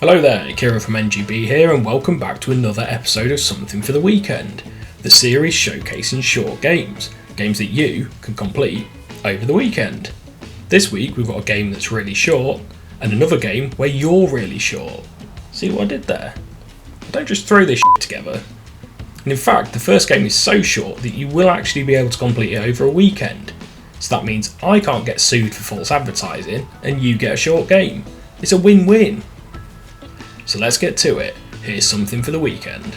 Hello there, Kieran from NGB here, and welcome back to another episode of Something for the Weekend, the series showcasing short games that you can complete over the weekend. This week we've got a game that's really short, and another game where you're really short. See what I did there? I don't just throw this shit together. And in fact, the first game is so short that you will actually be able to complete it over a weekend. So that means I can't get sued for false advertising, and you get a short game. It's a win-win. So let's get to it. Here's Something for the Weekend.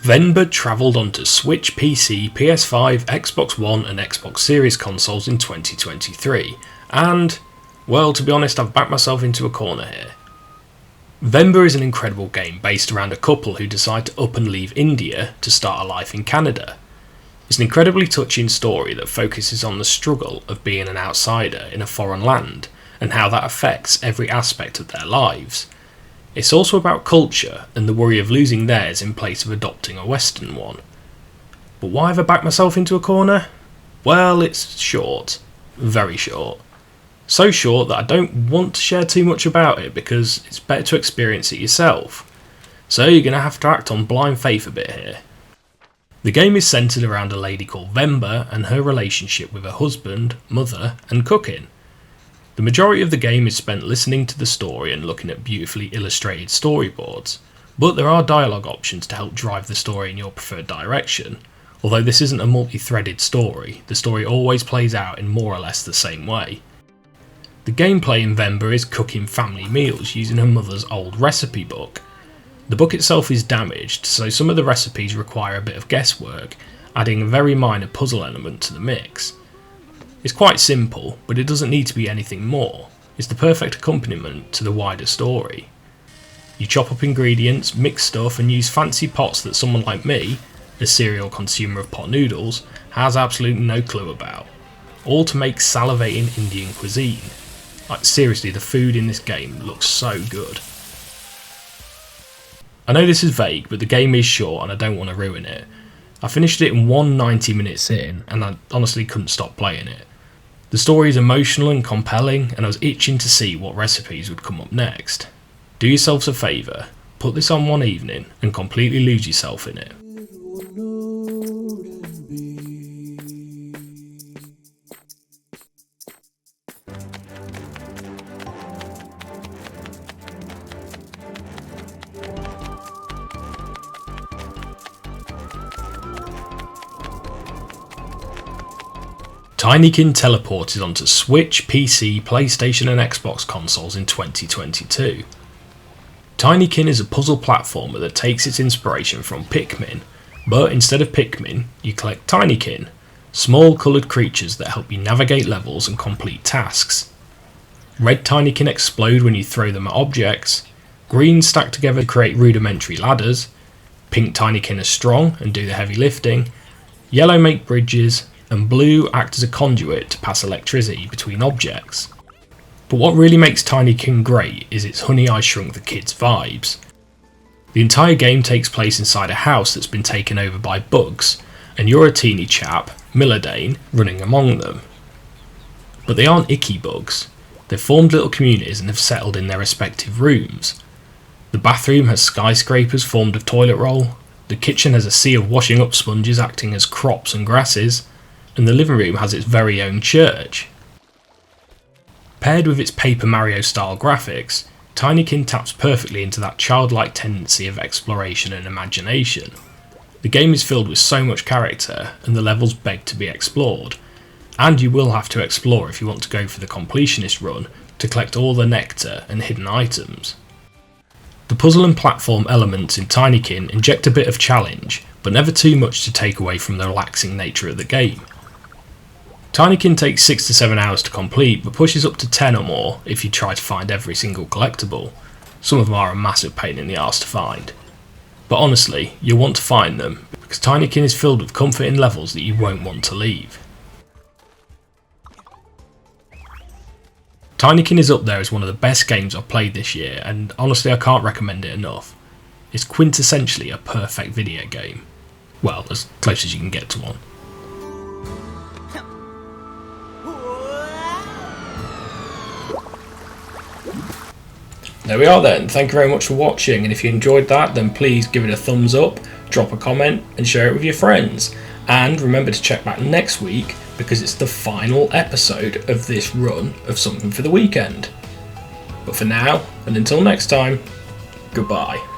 Venba travelled onto Switch, PC, PS5, Xbox One and Xbox Series consoles in 2023, and, well, to be honest, I've backed myself into a corner here. Venba is an incredible game based around a couple who decide to up and leave India to start a life in Canada. It's an incredibly touching story that focuses on the struggle of being an outsider in a foreign land and how that affects every aspect of their lives. It's also about culture and the worry of losing theirs in place of adopting a Western one. But why have I backed myself into a corner? Well, it's short. Very short. So short that I don't want to share too much about it because it's better to experience it yourself. So you're going to have to act on blind faith a bit here. The game is centred around a lady called Venba and her relationship with her husband, mother and cooking. The majority of the game is spent listening to the story and looking at beautifully illustrated storyboards, but there are dialogue options to help drive the story in your preferred direction. Although this isn't a multi-threaded story, the story always plays out in more or less the same way. The gameplay in Venba is cooking family meals using her mother's old recipe book. The book itself is damaged, so some of the recipes require a bit of guesswork, adding a very minor puzzle element to the mix. It's quite simple, but it doesn't need to be anything more. It's the perfect accompaniment to the wider story. You chop up ingredients, mix stuff and use fancy pots that someone like me, a serial consumer of pot noodles, has absolutely no clue about. All to make salivating Indian cuisine. Like, seriously, the food in this game looks so good. I know this is vague, but the game is short and I don't want to ruin it. I finished it in 90 minutes in, and I honestly couldn't stop playing it. The story is emotional and compelling, and I was itching to see what recipes would come up next. Do yourselves a favour, put this on one evening and completely lose yourself in it. Tinykin teleported onto Switch, PC, PlayStation and Xbox consoles in 2022. Tinykin is a puzzle platformer that takes its inspiration from Pikmin, but instead of Pikmin, you collect Tinykin, small coloured creatures that help you navigate levels and complete tasks. Red Tinykin explode when you throw them at objects, green stack together to create rudimentary ladders, pink Tinykin are strong and do the heavy lifting, yellow make bridges, and blue act as a conduit to pass electricity between objects. But what really makes Tinykin great is its Honey I Shrunk the Kids vibes. The entire game takes place inside a house that's been taken over by bugs, and you're a teeny chap, Milladane, running among them. But they aren't icky bugs. They've formed little communities and have settled in their respective rooms. The bathroom has skyscrapers formed of toilet roll, the kitchen has a sea of washing up sponges acting as crops and grasses, and the living room has its very own church. Paired with its Paper Mario style graphics, Tinykin taps perfectly into that childlike tendency of exploration and imagination. The game is filled with so much character and the levels beg to be explored, and you will have to explore if you want to go for the completionist run to collect all the nectar and hidden items. The puzzle and platform elements in Tinykin inject a bit of challenge, but never too much to take away from the relaxing nature of the game. Tinykin takes 6 to 7 hours to complete, but pushes up to 10 or more if you try to find every single collectible. Some of them are a massive pain in the arse to find. But honestly, you'll want to find them, because Tinykin is filled with comforting levels that you won't want to leave. Tinykin is up there as one of the best games I've played this year, and honestly I can't recommend it enough. is quintessentially a perfect video game. Well, as close as you can get to one. There we are then, thank you very much for watching, and if you enjoyed that then please give it a thumbs up, drop a comment and share it with your friends. And remember to check back next week because it's the final episode of this run of Something for the Weekend. But for now, and until next time, goodbye.